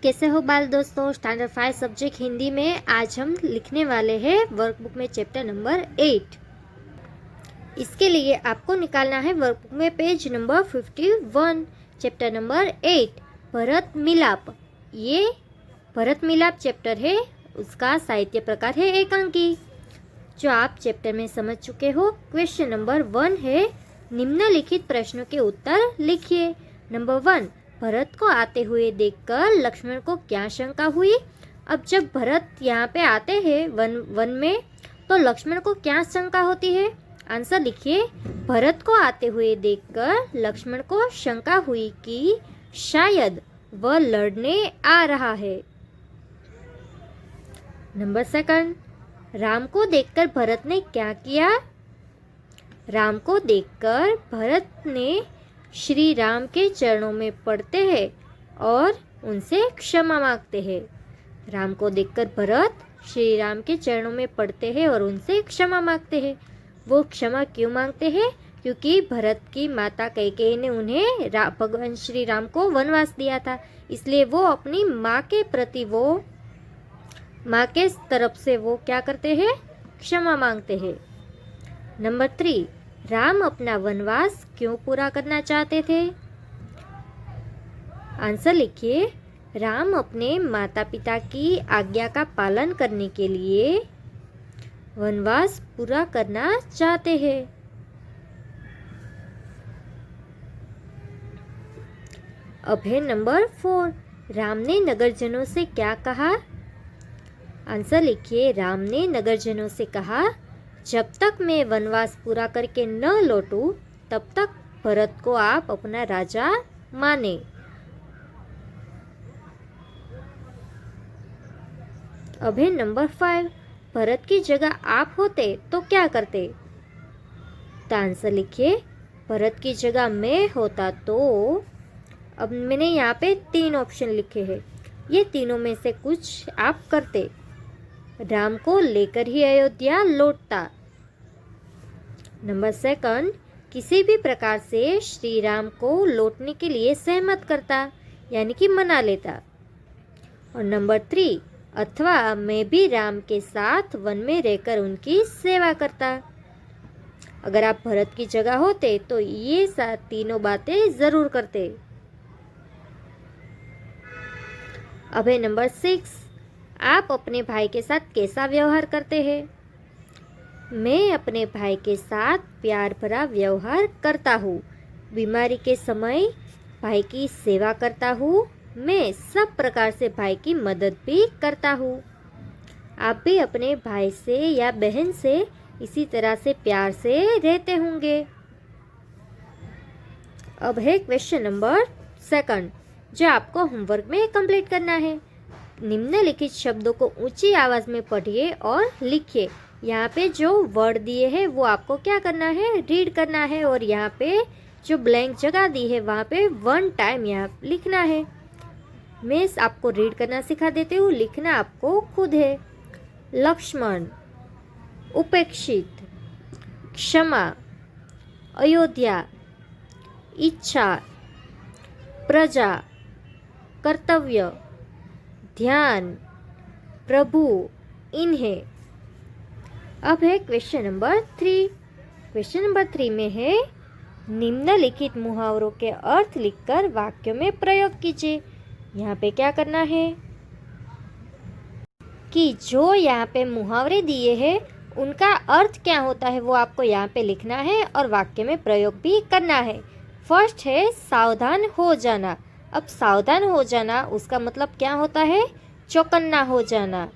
कैसे हो बाल दोस्तों। स्टैंडर्ड 5 सब्जेक्ट हिंदी में आज हम लिखने वाले हैं वर्कबुक में चैप्टर नंबर 8। इसके लिए आपको निकालना है वर्कबुक में page number 51, chapter number 8 Bharat Milap. ये भरत मिलाप चैप्टर है, उसका साहित्य प्रकार है एकांकी, जो आप चैप्टर में समझ चुके हो। क्वेश्चन नंबर 1 है, निम्नलिखित प्रश्नों के उत्तर लिखिए। नंबर 1, भरत को आते हुए देखकर लक्ष्मण को क्या शंका हुई। अब जब भरत यहाँ पे आते हैं वन में, तो लक्ष्मण को क्या शंका होती है। आंसर लिखिए। भरत को आते हुए देखकर लक्ष्मण को शंका हुई कि शायद वह लड़ने आ रहा है। नंबर 2, राम को देखकर भरत ने क्या किया। राम को देखकर भरत ने श्री राम के चरणों में पड़ते हैं और उनसे क्षमा मांगते हैं। राम को देखकर भरत श्री राम के चरणों में पड़ते हैं और उनसे क्षमा मांगते हैं। वो क्षमा क्यों मांगते हैं? क्योंकि भरत की माता कैकेयी ने उन्हें भगवान श्री राम को वनवास दिया था, इसलिए वो अपनी माँ के प्रति माँ के तरफ से वो क्या करते हैं, क्षमा मांगते हैं। नंबर 3, राम अपना वनवास क्यों पूरा करना चाहते थे। आंसर लिखिए। राम अपने माता पिता की आज्ञा का पालन करने के लिए वनवास पूरा करना चाहते हैं। अब है नंबर 4, राम ने नगरजनों से क्या कहा। आंसर लिखिए। राम ने नगरजनों से कहा, जब तक मैं वनवास पूरा करके न लौटूं, तब तक भरत को आप अपना राजा माने। अब है नंबर 5, भरत की जगह आप होते तो क्या करते। तो आंसर लिखिए। भरत की जगह मैं होता तो, अब मैंने यहाँ पे 3 ऑप्शन लिखे हैं, ये तीनों में से कुछ आप करते। राम को लेकर ही अयोध्या लौटता। नंबर 2, किसी भी प्रकार से श्री राम को लौटने के लिए सहमत करता, यानी कि मना लेता। और नंबर 3, अथवा मैं भी राम के साथ वन में रहकर उनकी सेवा करता। अगर आप भरत की जगह होते तो ये तीनों बातें जरूर करते। अब है नंबर 6, आप अपने भाई के साथ कैसा व्यवहार करते हैं। मैं अपने भाई के साथ प्यार भरा व्यवहार करता हूँ। बीमारी के समय भाई की सेवा करता हूँ। मैं सब प्रकार से भाई की मदद भी करता हूँ। आप भी अपने भाई से या बहन से इसी तरह से प्यार से रहते होंगे। अब है क्वेश्चन नंबर 2, जो आपको होमवर्क में कंप्लीट करना है। निम्नलिखित शब्दों को ऊंची आवाज में पढ़िए और लिखिए। यहाँ पे जो वर्ड दिए हैं वो आपको क्या करना है, रीड करना है, और यहाँ पे जो ब्लैंक जगह दी है वहाँ पे 1 टाइम यहाँ लिखना है। मैं आपको रीड करना सिखा देती हूँ, लिखना आपको खुद है। लक्ष्मण, उपेक्षित, क्षमा, अयोध्या, इच्छा, प्रजा, कर्तव्य, ध्यान, प्रभु, इन्हें। अब है क्वेश्चन नंबर 3। क्वेश्चन नंबर 3 में है, निम्नलिखित मुहावरों के अर्थ लिखकर वाक्यों में प्रयोग कीजिए। यहाँ पे क्या करना है कि जो यहाँ पे मुहावरे दिए हैं उनका अर्थ क्या होता है वो आपको यहाँ पे लिखना है और वाक्य में प्रयोग भी करना है। फर्स्ट है सावधान हो जाना। अब सावधान हो जाना उसका मतलब क्या होता है, चौकन्ना हो जाना।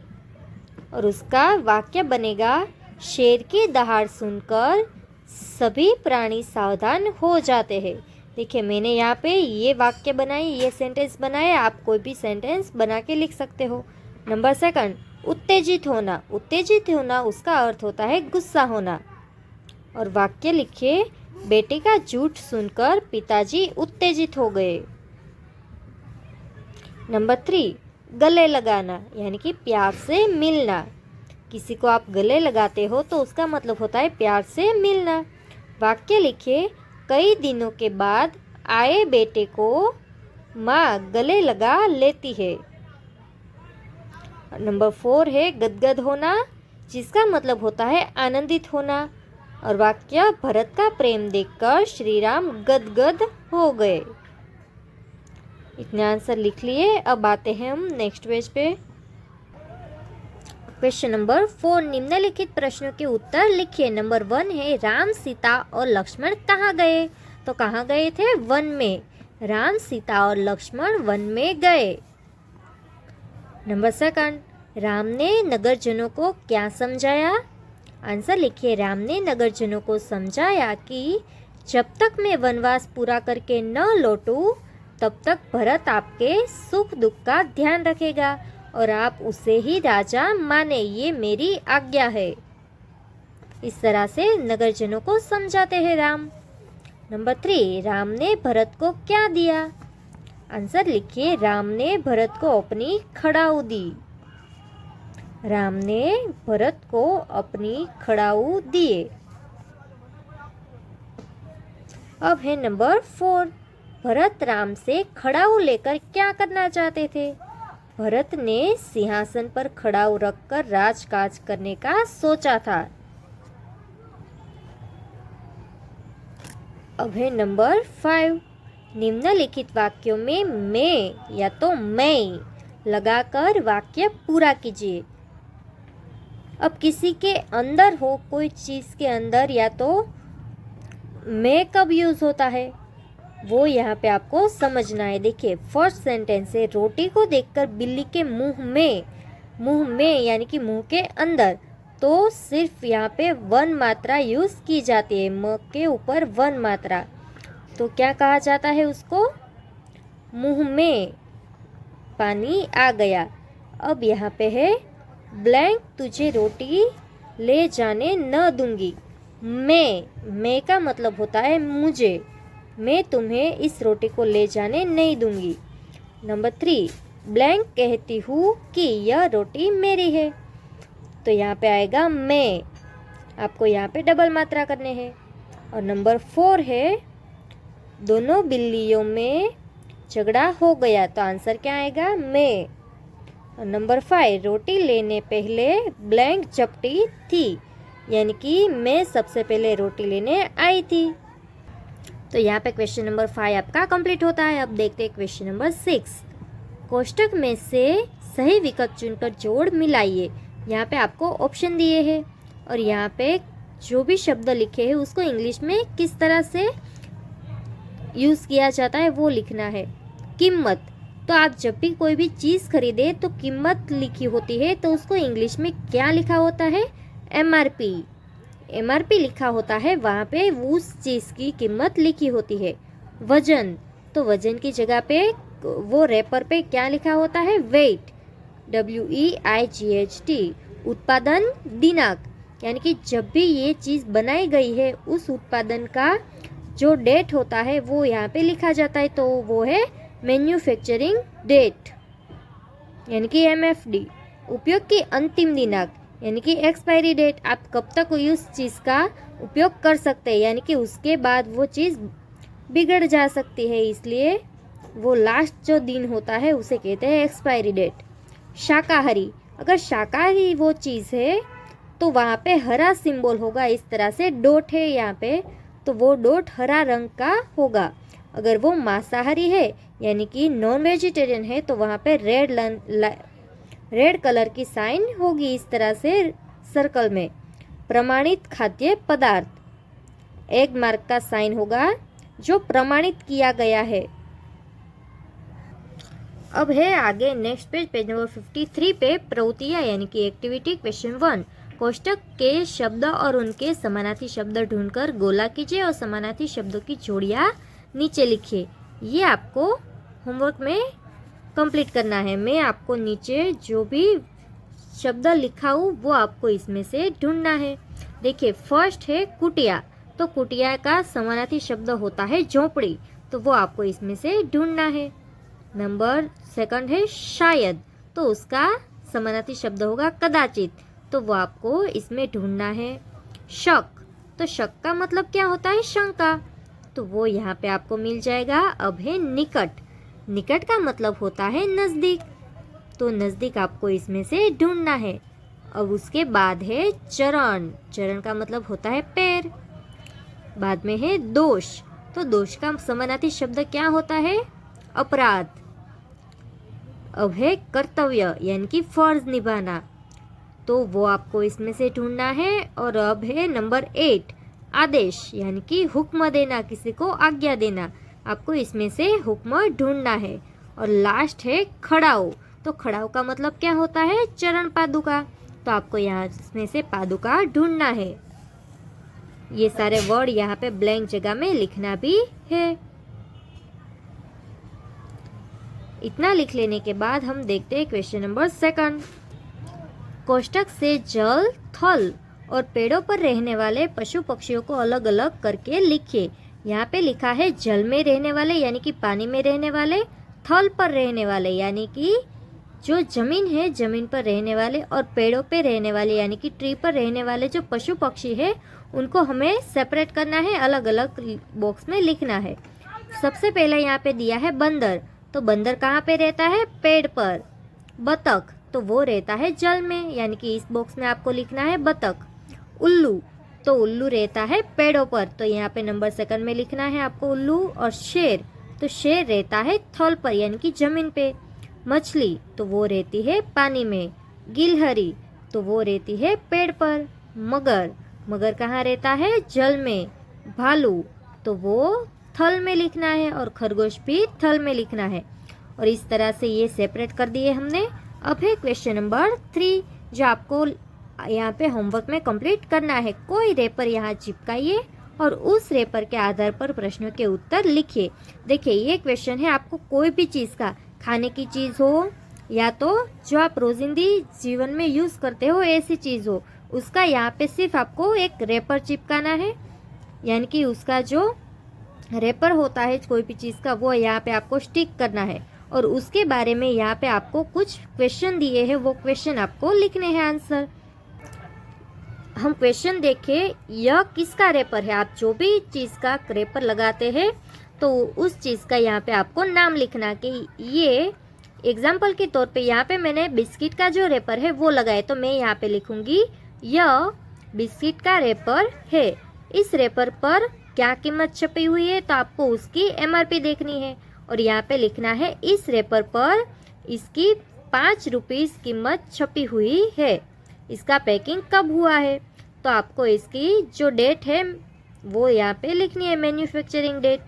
और उसका वाक्य बनेगा, शेर की दहाड़ सुनकर सभी प्राणी सावधान हो जाते हैं। देखिए मैंने यहाँ पे ये वाक्य बनाई, ये सेंटेंस बनाया, आप कोई भी सेंटेंस बना के लिख सकते हो। नंबर 2, उत्तेजित होना। उत्तेजित होना उसका अर्थ होता है गुस्सा होना। और वाक्य लिखिए, बेटे का झूठ सुनकर पिताजी उत्तेजित हो गए। नंबर 3, गले लगाना, यानी कि प्यार से मिलना। किसी को आप गले लगाते हो तो उसका मतलब होता है प्यार से मिलना। वाक्य लिखिए, कई दिनों के बाद आए बेटे को माँ गले लगा लेती है। नंबर 4 है गदगद होना, जिसका मतलब होता है आनंदित होना। और वाक्य भरत का प्रेम देखकर श्री राम गदगद हो गए। इतने आंसर लिख लिए। अब आते हैं हम नेक्स्ट पेज पे। क्वेश्चन नंबर 4, निम्नलिखित प्रश्नों के उत्तर लिखिए। नंबर 1 है राम, सीता और लक्ष्मण कहाँ गए? तो कहाँ गए थे? वन में। राम, सीता और लक्ष्मण वन में गए। नंबर 2, राम ने नगरजनों को क्या समझाया? आंसर लिखिए। राम ने नगरजनों को समझाया कि जब तक मैं वनवास पूरा करके न लौटूं, तब तक भरत आपके सुख दुख का ध्यान रखेगा और आप उसे ही राजा माने, ये मेरी आज्ञा है। इस तरह से नगरजनों को समझाते हैं राम। नंबर 3, राम ने भरत को क्या दिया? आंसर लिखिए। राम ने भरत को अपनी खड़ाऊ दी। राम ने भरत को अपनी खड़ाऊ दिए। अब है नंबर 4, भरत राम से खड़ाऊ लेकर क्या करना चाहते थे? भरत ने सिंहासन पर खड़ाऊ रखकर राजकाज करने का सोचा था। अब है नंबर 5, निम्नलिखित वाक्यों में मैं या तो मैं लगाकर वाक्य पूरा कीजिए। अब किसी के अंदर हो, कोई चीज़ के अंदर, या तो मैं कब यूज़ होता है वो यहाँ पे आपको समझना है। देखिए फर्स्ट सेंटेंस है, रोटी को देखकर बिल्ली के मुंह में यानी कि मुंह के अंदर, तो सिर्फ यहाँ पे वन मात्रा यूज़ की जाती है, म के ऊपर वन मात्रा। तो क्या कहा जाता है उसको? मुंह में पानी आ गया। अब यहाँ पे है ब्लैंक, तुझे रोटी ले जाने न दूंगी। मैं का मतलब होता है मुझे, मैं तुम्हें इस रोटी को ले जाने नहीं दूंगी। नंबर 3, ब्लैंक कहती हूँ कि यह रोटी मेरी है। तो यहाँ पे आएगा मैं, आपको यहाँ पे डबल मात्रा करने हैं। और नंबर 4 है दोनों बिल्लियों में झगड़ा हो गया, तो आंसर क्या आएगा? मैं। और नंबर 5, रोटी लेने पहले ब्लैंक झपटी थी, यानी कि मैं सबसे पहले रोटी लेने आई थी। तो यहाँ पे क्वेश्चन नंबर 5 आपका कंप्लीट होता है। अब देखते हैं क्वेश्चन नंबर 6, कोष्टक में से सही विकल्प चुनकर जोड़ मिलाइए। यहाँ पे आपको ऑप्शन दिए हैं और यहाँ पे जो भी शब्द लिखे हैं उसको इंग्लिश में किस तरह से यूज़ किया जाता है वो लिखना है। कीमत, तो आप जब भी कोई भी चीज़ खरीदे तो कीमत लिखी होती है, तो उसको इंग्लिश में क्या लिखा होता है? MRP लिखा होता है, वहाँ पे उस चीज़ की कीमत लिखी होती है। वजन, तो वजन की जगह पे वो रैपर पे क्या लिखा होता है? Weight, WEIGHT। उत्पादन दिनांक, यानी कि जब भी ये चीज़ बनाई गई है उस उत्पादन का जो डेट होता है वो यहाँ पे लिखा जाता है, तो वो है मैन्युफैक्चरिंग डेट, यानी कि MFD। उपयोग की अंतिम दिनांक, यानी कि एक्सपायरी डेट, आप कब तक उस चीज़ का उपयोग कर सकते हैं, यानी कि उसके बाद वो चीज़ बिगड़ जा सकती है, इसलिए वो लास्ट जो दिन होता है उसे कहते हैं एक्सपायरी डेट। शाकाहारी, अगर शाकाहारी वो चीज़ है तो वहाँ पे हरा सिंबल होगा, इस तरह से डॉट है यहाँ पे, तो वो डॉट हरा रंग का होगा। अगर वो मांसाहारी है यानी कि नॉन वेजिटेरियन है तो वहाँ पे रेड कलर की साइन होगी, इस तरह से सर्कल में। प्रमाणित खाद्य पदार्थ, एक मार्क का साइन होगा जो प्रमाणित किया गया है। अब है आगे नेक्स्ट पेज नंबर 53 पे प्रवृत्तियाँ यानी कि एक्टिविटी। क्वेश्चन 1, कोष्टक के शब्द और उनके समानार्थी शब्द ढूंढकर गोला कीजिए और समानार्थी शब्दों की जोड़ियाँ नीचे लिखिए। ये आपको होमवर्क में कंप्लीट करना है। मैं आपको नीचे जो भी शब्द लिखा हूँ वो आपको इसमें से ढूंढना है। देखिए फर्स्ट है कुटिया, तो कुटिया का समानार्थी शब्द होता है झोपड़ी, तो वो आपको इसमें से ढूंढना है। नंबर 2 है शायद, तो उसका समानार्थी शब्द होगा कदाचित, तो वो आपको इसमें ढूंढना है। शक, तो शक का मतलब क्या होता है? शंका, तो वो यहाँ पे आपको मिल जाएगा। अब है निकट, निकट का मतलब होता है नज़दीक, तो नज़दीक आपको इसमें से ढूंढना है। अब उसके बाद है चरण। चरण का मतलब होता है पैर। बाद में है दोष। तो दोष का समानार्थी शब्द क्या होता है? अपराध। अब है कर्तव्य यानी कि फर्ज निभाना, तो वो आपको इसमें से ढूंढना है। और अब है नंबर 8 आदेश यानी कि हुक्म देना, किसी को आज्ञा देना, आपको इसमें से हुक्म ढूंढना है। और लास्ट है खड़ाऊ। तो खड़ाऊ का मतलब क्या होता है? चरण पादुका, तो आपको यहाँ इसमें से पादुका ढूंढना है। ये सारे वर्ड यहाँ पे ब्लैंक जगह में लिखना भी है। इतना लिख लेने के बाद हम देखते हैं क्वेश्चन नंबर 2। कोष्ठक से जल, थल और पेड़ों पर रहने वाले पशु पक्षियों को अलग अलग करके लिखिए। यहाँ पे लिखा है जल में रहने वाले यानी कि पानी में रहने वाले, थल पर रहने वाले यानी कि जो जमीन है जमीन पर रहने वाले, और पेड़ों पे रहने वाले यानी कि ट्री पर रहने वाले जो पशु पक्षी है उनको हमें सेपरेट करना है, अलग अलग बॉक्स में लिखना है। सबसे पहले यहाँ पे दिया है बंदर, तो बंदर कहाँ पे रहता है? पेड़ पर। बतख, तो वो रहता है जल में, यानी कि इस बॉक्स में आपको लिखना है बतख। उल्लू, तो उल्लू रहता है पेड़ों पर, तो यहाँ पे नंबर 2 में लिखना है आपको उल्लू। और शेर, तो शेर रहता है थल पर यानी कि जमीन पे। मछली, तो वो रहती है पानी में। गिलहरी, तो वो रहती है पेड़ पर। मगर, मगर कहाँ रहता है? जल में। भालू, तो वो थल में लिखना है, और खरगोश भी थल में लिखना है। और इस तरह से ये सेपरेट कर दिए हमने। अब है क्वेश्चन नंबर 3 जो आपको यहाँ पे होमवर्क में कंप्लीट करना है। कोई रेपर यहाँ चिपकाइए और उस रेपर के आधार पर प्रश्नों के उत्तर लिखिए। देखिए ये क्वेश्चन है, आपको कोई भी चीज़ का, खाने की चीज़ हो या तो जो आप रोजिंदी जीवन में यूज़ करते हो ऐसी चीज़ हो, उसका यहाँ पे सिर्फ आपको एक रेपर चिपकाना है, यानी कि उसका जो रेपर होता है कोई भी चीज़ का वो यहाँ पे आपको स्टिक करना है। और उसके बारे में यहाँ पे आपको कुछ क्वेश्चन दिए हैं, वो क्वेश्चन आपको लिखने हैं आंसर। हम क्वेश्चन देखें, यह किसका रेपर है? आप जो भी चीज़ का रेपर लगाते हैं तो उस चीज़ का यहाँ पे आपको नाम लिखना कि ये एग्जाम्पल के तौर पे यहाँ पे मैंने बिस्किट का जो रेपर है वो लगाए, तो मैं यहाँ पे लिखूंगी यह बिस्किट का रेपर है। इस रेपर पर क्या कीमत छपी हुई है? तो आपको उसकी MRP देखनी है। और यहाँ पे लिखना है इस रेपर पर इसकी 5 रुपीज़ कीमत छपी हुई है। इसका पैकिंग कब हुआ है? तो आपको इसकी जो डेट है वो यहाँ पे लिखनी है, मैन्युफैक्चरिंग डेट।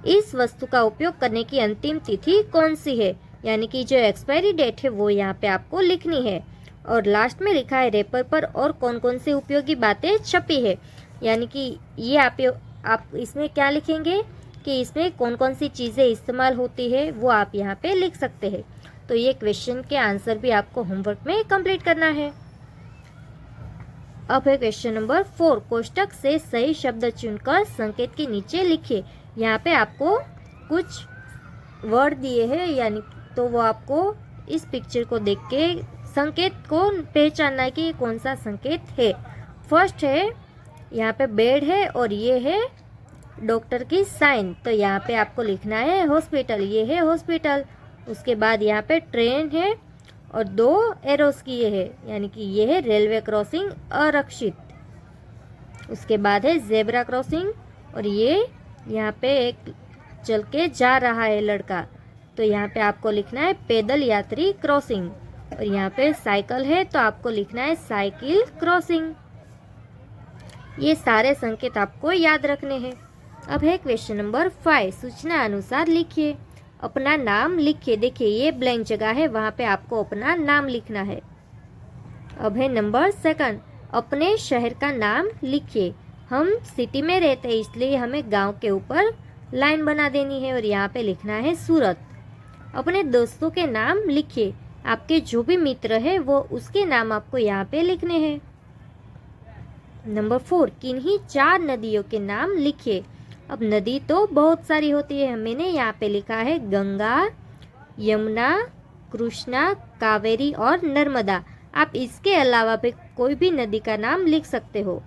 इस वस्तु का उपयोग करने की अंतिम तिथि कौन सी है? यानी कि जो एक्सपायरी डेट है वो यहाँ पे आपको लिखनी है। और लास्ट में लिखा है रेपर पर और कौन कौन सी उपयोगी बातें छपी है, यानी कि ये आप इसमें क्या लिखेंगे कि इसमें कौन कौन सी चीज़ें इस्तेमाल होती है वो आप यहाँ पे लिख सकते हैं। तो ये क्वेश्चन के आंसर भी आपको होमवर्क में कंप्लीट करना है। अब है क्वेश्चन नंबर 4। कोष्ठक से सही शब्द चुनकर संकेत के नीचे लिखिए। यहाँ पे आपको कुछ वर्ड दिए हैं, यानी तो वो आपको इस पिक्चर को देख के संकेत को पहचानना है कि कौन सा संकेत है। फर्स्ट है यहाँ पे बेड है और ये है डॉक्टर की साइन, तो यहाँ पे आपको लिखना है हॉस्पिटल, ये है हॉस्पिटल। उसके बाद यहाँ पे ट्रेन है और 2 एरोस की ये है, यानी कि ये है रेलवे क्रॉसिंग आरक्षित। उसके बाद है जेब्रा क्रॉसिंग और ये यहाँ पे एक चल के जा रहा है लड़का, तो यहाँ पे आपको लिखना है पैदल यात्री क्रॉसिंग। और यहाँ पे साइकिल है तो आपको लिखना है साइकिल क्रॉसिंग। ये सारे संकेत आपको याद रखने हैं। अब है क्वेश्चन नंबर 5। सूचना अनुसार लिखिए। अपना नाम लिखिए। देखिए ये ब्लैंक जगह है, वहाँ पे आपको अपना नाम लिखना है। अब है नंबर 2। अपने शहर का नाम लिखिए। हम सिटी में रहते हैं इसलिए हमें गांव के ऊपर लाइन बना देनी है और यहाँ पे लिखना है सूरत। अपने दोस्तों के नाम लिखिए। आपके जो भी मित्र है वो उसके नाम आपको यहाँ पे लिखने हैं। नंबर 4। किन्हीं 4 नदियों के नाम लिखिए। अब नदी तो बहुत सारी होती है, मैंने यहाँ पे लिखा है गंगा, यमुना, कृष्णा, कावेरी और नर्मदा। आप इसके अलावा भी कोई भी नदी का नाम लिख सकते हो।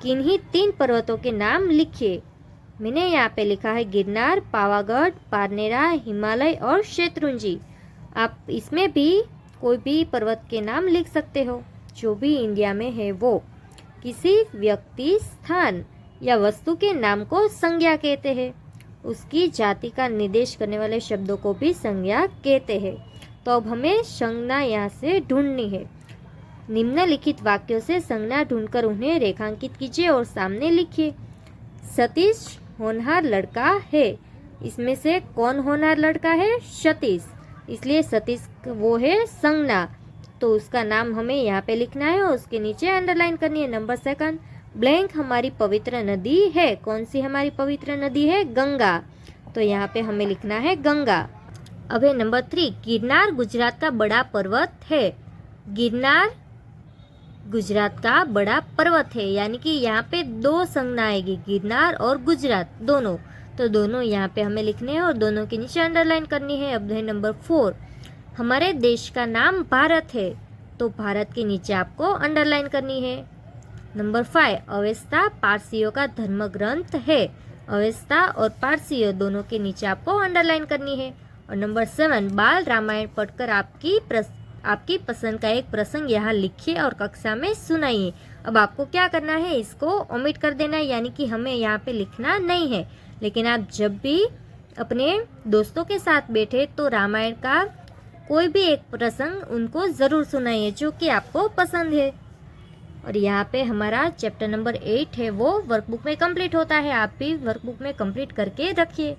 किन्हीं 3 पर्वतों के नाम लिखिए। मैंने यहाँ पे लिखा है गिरनार, पावागढ़, पारनेरा, हिमालय और शत्रुंजी। आप इसमें भी कोई भी पर्वत के नाम लिख सकते हो जो भी इंडिया में है वो। किसी व्यक्ति, स्थान या वस्तु के नाम को संज्ञा कहते हैं। उसकी जाति का निर्देश करने वाले शब्दों को भी संज्ञा कहते हैं। तो अब हमें संज्ञा यहाँ से ढूंढनी है। निम्नलिखित वाक्यों से संज्ञा ढूंढकर उन्हें रेखांकित कीजिए और सामने लिखिए। सतीश होनहार लड़का है। इसमें से कौन होनहार लड़का है? सतीश। इसलिए सतीश वो है संज्ञा, तो उसका नाम हमें यहाँ पे लिखना है और उसके नीचे अंडरलाइन करनी है। नंबर 2, ब्लैंक हमारी पवित्र नदी है। कौन सी हमारी पवित्र नदी है? गंगा। तो यहाँ पे हमें लिखना है गंगा। अब है नंबर 3, गिरनार गुजरात का बड़ा पर्वत है। गिरनार गुजरात का बड़ा पर्वत है, यानी कि यहाँ पे 2 संज्ञा आएगी, गिरनार और गुजरात दोनों। तो दोनों यहाँ पे हमें लिखने हैं और दोनों के नीचे अंडरलाइन करनी है। अब है नंबर 4, हमारे देश का नाम भारत है। तो भारत के नीचे आपको अंडरलाइन करनी है। नंबर 5, अवेस्ता पारसियों का धर्म ग्रंथ है। अवेस्ता और पारसियों दोनों के नीचे आपको अंडरलाइन करनी है। और नंबर 7, बाल रामायण पढ़कर आपकी पसंद का एक प्रसंग यहाँ लिखिए और कक्षा में सुनाइए। अब आपको क्या करना है, इसको ओमिट कर देना है, यानी कि हमें यहाँ पे लिखना नहीं है। लेकिन आप जब भी अपने दोस्तों के साथ बैठे तो रामायण का कोई भी एक प्रसंग उनको ज़रूर सुनाइए जो कि आपको पसंद है। और यहाँ पे हमारा चैप्टर नंबर 8 है वो वर्कबुक में कंप्लीट होता है। आप भी वर्कबुक में कंप्लीट करके रखिए।